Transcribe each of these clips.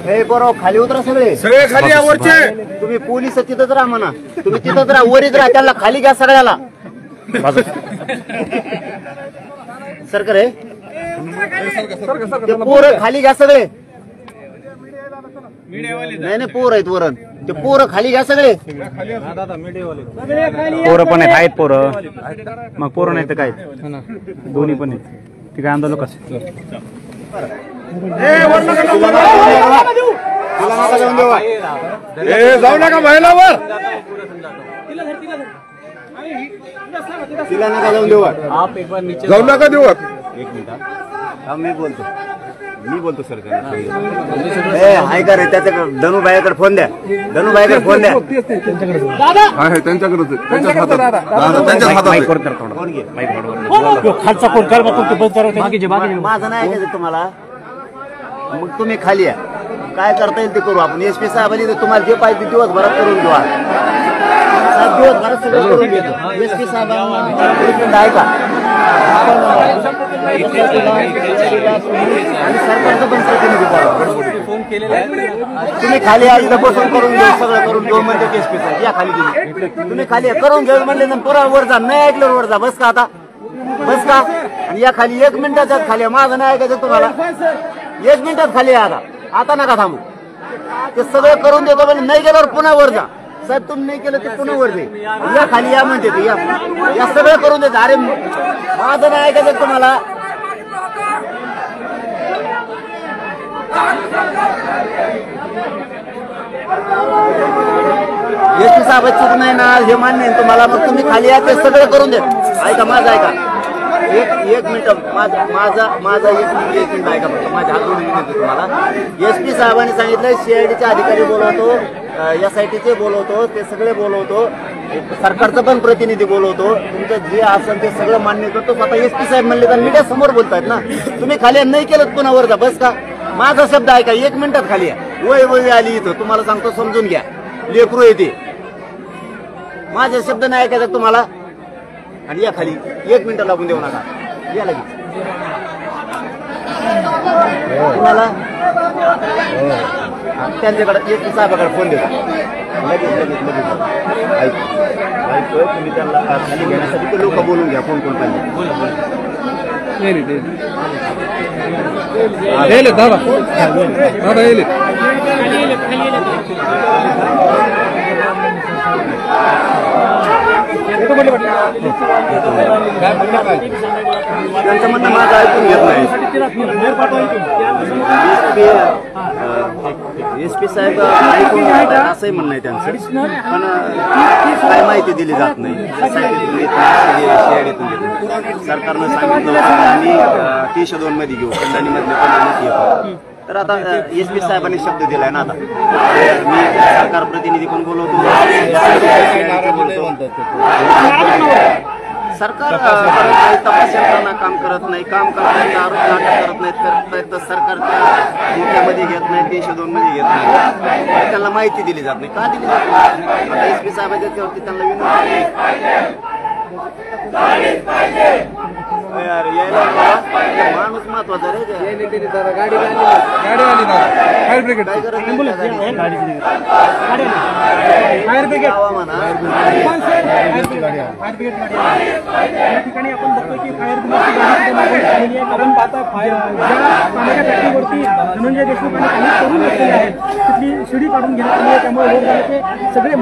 हे बरोबर खाली उतरा सगळे सगळे खाली या वरचे तुम्ही पोलीस तिथंच राहा म्हणा तुम्ही तिथंच राहा वरीच राहा त्याला खाली घ्या सगळ्याला सरकार आहे ते पोरं खाली घ्या सगळे नाही पोर आहेत वरण ते पोरं खाली घ्या सगळे पोरं पण आहेत पोरं मग पोरं नाही तर काय दोन्ही पण आहेत ते काय आंदोलन कसं जाऊ नका महिलावर तिला नका जाऊन देऊ जाऊ नका देऊ एक मिनिट मी बोलतो सर ऐका रे त्याच्याकडे धनुबाईकडे फोन द्या धनुबाईकडे फोन द्या आहे त्यांच्याकडे त्यांच्याच हातात माझं नाही ऐकायचं तुम्हाला मग तुम्ही खाली या काय करता येईल ते करू आपण एसपी साहेबांनी तुम्हाला जे पाहिजे दिवसभरात करून घेऊ दिवसभरात सगळं करून घेतो एसपी साहेबांना ऐका आणि सरकारचं पण प्रतिनिधी तुम्ही खाली या इथं बसून करून घेऊ सगळं करून घेऊ म्हणजे एसपी साहेब या खाली तुम्ही खाली करून घेऊ म्हणले ना पुरा वर जा नाही ऐकलं वर जा बस का आता बस का आणि या खाली 1 मिनिटाच्याच खाली माझं नाही ऐकायचं तुम्हाला 1 मिनिटात खाली या आता नका थांबू ते सगळं करून देतो पण नाही गेल्यावर पुन्हा वर जा साहेब तुम्ही नाही केलं ते पुन्हा वर जाईल या खाली या म्हणते ते या सगळं करून देत अरे माझं नाही ऐकायचं तुम्हाला एसपी साहेब चूक नाही ना हे मान्य आहे तुम्हाला मग तुम्ही खाली या ते सगळं करून देत ऐका माझं ऐका एक मिनिट माझा एक मिनिट ऐका फक्त माझ्या हात जोडून विनंती तुम्हाला एसपी साहेबांनी सांगितलं सीआयडीचे अधिकारी बोलवतो एसआयटीचे बोलवतो ते सगळे बोलवतो सरकारचं पण प्रतिनिधी बोलवतो तुमचं जे असेल ते सगळं मान्य करतो स्वतः एसपी साहेब म्हणले तर मीडिया समोर बोलतायत ना तुम्ही खाली नाही केलं पुन्हा वर जा बस का माझा शब्द ऐका 1 मिनिटात खाली या वय आली इथं तुम्हाला सांगतो समजून घ्या लेकरू येते माझे शब्द नाही ऐकायचं तुम्हाला आणि या खाली 1 मिनिट लागून देऊ नका या लगेच तुम्हाला त्यांच्याकडे एसपी साहेबाकडे फोन देतो लगेच ऐकतोय तुम्ही त्यांना खाली घेण्यासाठी ते लोक बोलून घ्या कोण पाहिजे त्यांचं म्हणणं माझं ऐकून घेत नाही एसपी साहेब ऐकून घेत आहे असंही म्हणणं आहे त्यांचं पण काय माहिती दिली जात नाही सरकारनं सांगितलं आम्ही 302 मध्ये घेऊ खंडाणीमधले तर आता एसपी साहेबांनी शब्द दिलाय ना आता मी सरकार प्रतिनिधी पण बोलवतो सरकार तपास यंत्रणा काम करत नाही काम करत आरोप करत नाहीत तर सरकारच्या मुख्यामध्ये घेत नाही 302 मध्ये घेत नाही त्यांना माहिती दिली जात नाही का दिली जात नाही आता एसपी साहेबांच्या त्यावरती त्यांना माणूस महत्वाचा रे गाडी फायर ब्रिगेड ठिकाणी आपण बघतोय की फायर ब्रिगेडची आपण पाहता फायर धनंजय देशमुखांनी काही करून घेतलेले आहेत तिथली शिडी काढून घेण्यात आली आहे त्यामुळे सगळे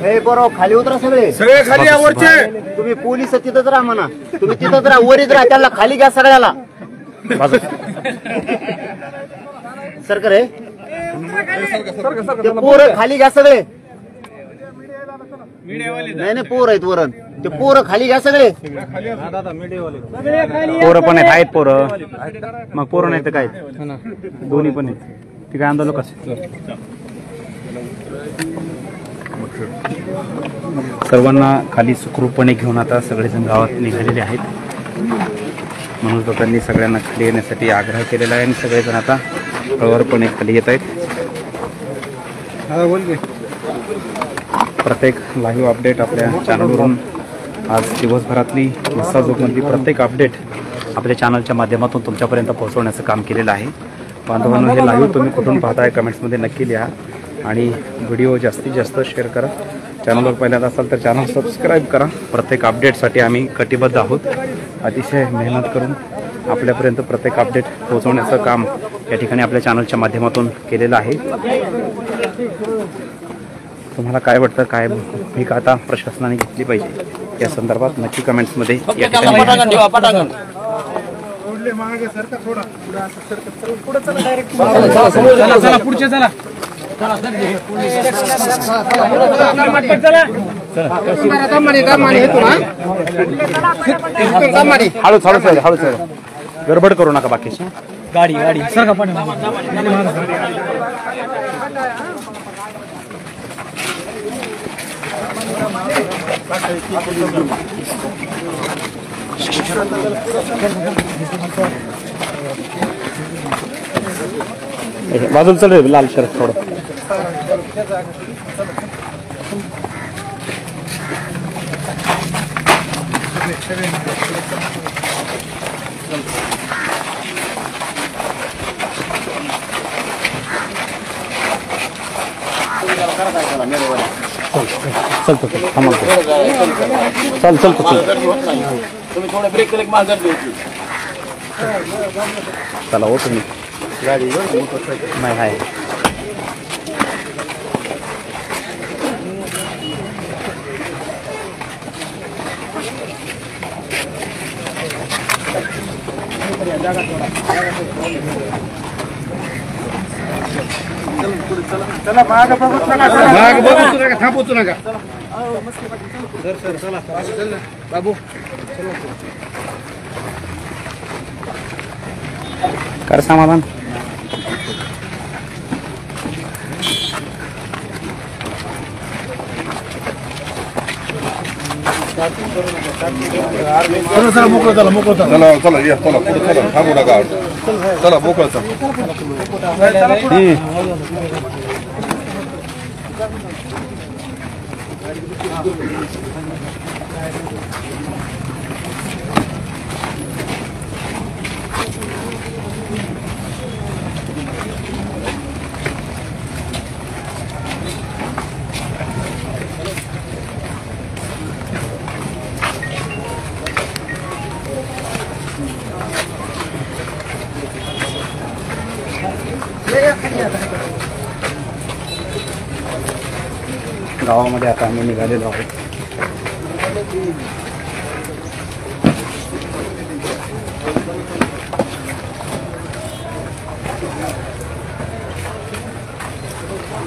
हे बरोबर खाली उतरा सगळे सगळे खाली या वरचे. तुम्ही पोलीस तिथंच राहा म्हणा. तुम्ही तिथंच राहा, वरीच राहा, त्याला खाली घ्या सगळ्याला. सरकार आहे ते पोरं खाली घ्या सगळे. नाही नाही पोरं आहेत वरण, ते पोरं खाली घ्या सगळे. पोरं पण आहेत पोरं. मग पोरं नाही तर काय दोन्ही पण आहेत. ते काय आंदोलन कसं सर्वांना खाली सुखरूपपणे घेऊन आता सगळेजण गावात निघालेले आहेत. म्हणून तो त्यांनी सगळ्यांना खाली येण्यासाठी आग्रह केलेला आहे आणि सगळेजण आता प्रवरपणे खाली येत आहेत. प्रत्येक लाईव्ह अपडेट आपल्या चॅनलवरून आज दिवसभरातली मस्साजोगमधली प्रत्येक अपडेट आपल्या चॅनलच्या माध्यमातून तुमच्यापर्यंत पोहोचवण्याचं काम केलेलं आहे. बांधवांनो, हे लाईव्ह तुम्ही कुठून पाहताय कमेंट्समध्ये नक्की लिहा आणि व्हिडिओ जास्तीत जास्त शेअर करा. चॅनलवर पहिल्यांदा असाल तर चॅनल सबस्क्राईब करा. प्रत्येक अपडेटसाठी आम्ही कटिबद्ध आहोत. अतिशय मेहनत करून आपल्यापर्यंत प्रत्येक अपडेट पोहोचवण्याचं काम या ठिकाणी आपल्या चॅनलच्या माध्यमातून केलेलं आहे. तुम्हाला काय वाटतं, काय भूमिका आता प्रशासनाने घेतली पाहिजे या संदर्भात नक्की कमेंट्समध्ये या ठिकाणी हळूच गडबड करू नका. बाकीची गाडी सर बाजूला चल रे लाल शर्ट थोडं. चल तुम्ही थोडं ब्रेक केलं मागं द्यायची. चला हो तुम्ही गाडी नाही आहे. चला माग बघूच नका, थांबूच नका. बाबू कर समाधान. चला मोकळं चला मोकळं चला चला या चला पुढे चला थांबू नका. चला मोकळं चला. गावामध्ये आता आम्ही निघालेलो आहोत.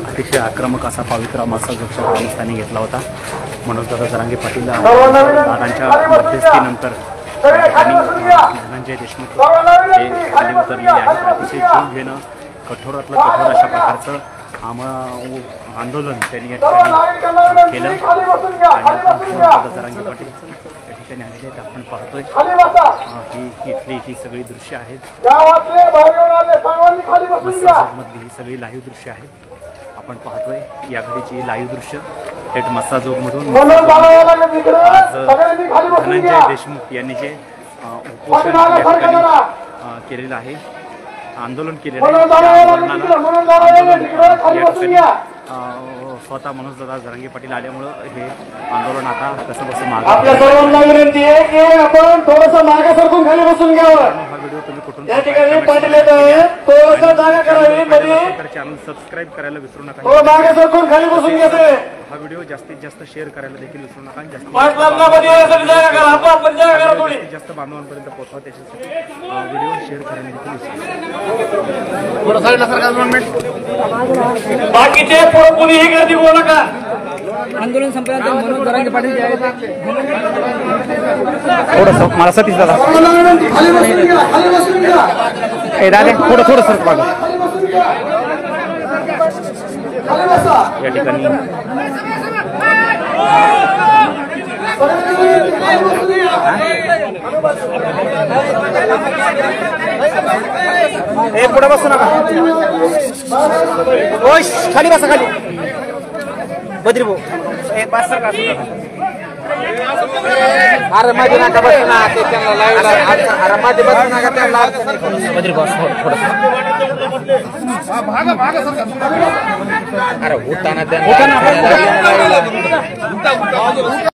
अतिशय आक्रमक असा पवित्र मसा जो पोलिसांनी घेतला होता. मनोज दादा जरांगे पाटील दादांच्या मध्यस्थीनंतर धनंजय देशमुख हे खाली उतरलेले आहेत. अतिशय जीव घेणं कठोरातलं कठोर अशा प्रकारचं आंदोलन त्यांनी या ठिकाणी केलं. जरांगे पाटील या ठिकाणी आलेले आहेत. आपण पाहतोय ही सगळी दृश्य आहेत. मधली ही सगळी लाईव्ह दृश्य आहेत. आपण पाहतोय या घडीची लाईव्ह दृश्य थेट मस्साजोगमधून. आज धनंजय देशमुख यांनी जे उपोषण या ठिकाणी केलेलं आहे, आंदोलन केलेलं आहे, स्वतः मनोजदादा जरांगे पाटील आल्यामुळं हे आंदोलन आता कसं बसं आपल्या सर्वांना विनंती आहे की आपण थोडंसं मागे सरकून खाली बसून घ्यावं. हा व्हिडिओ तुम्ही कुठून या ठिकाणी पाटील येत आहे, थोडंसं जागा करावी मध्ये, चॅनल सबस्क्राईब करायला विसरू नका. थोडं मागे सरकून खाली बसून घ्यायचं. हा व्हिडिओ जास्तीत जास्त शेअर करायला देखील विसरू नका. पाटलांना मध्ये यासाठी जागा करा, आपण जागा करा थोडी. जास्तीत जास्त बांधवांपर्यंत पोहोचवा. त्याच्यासाठी व्हिडिओ शेअर करायला देखील विसरू नका. बाकीचे पुढे कुणीही गर्दी करू नका. आंदोलन संपल्यानंतर मनोज जरांगे पाटील जे आहेत थोडंसं मला सतीश दादा दादा थोडं सर बघा या ठिकाणी पुढे बसू नका. खाली बसा खाली बद्री भाऊ एक पाच सर अरे माझी नाका बस ना ते त्यांना अरे माझी बस नाका त्यांना बद्री बस अरे उठाना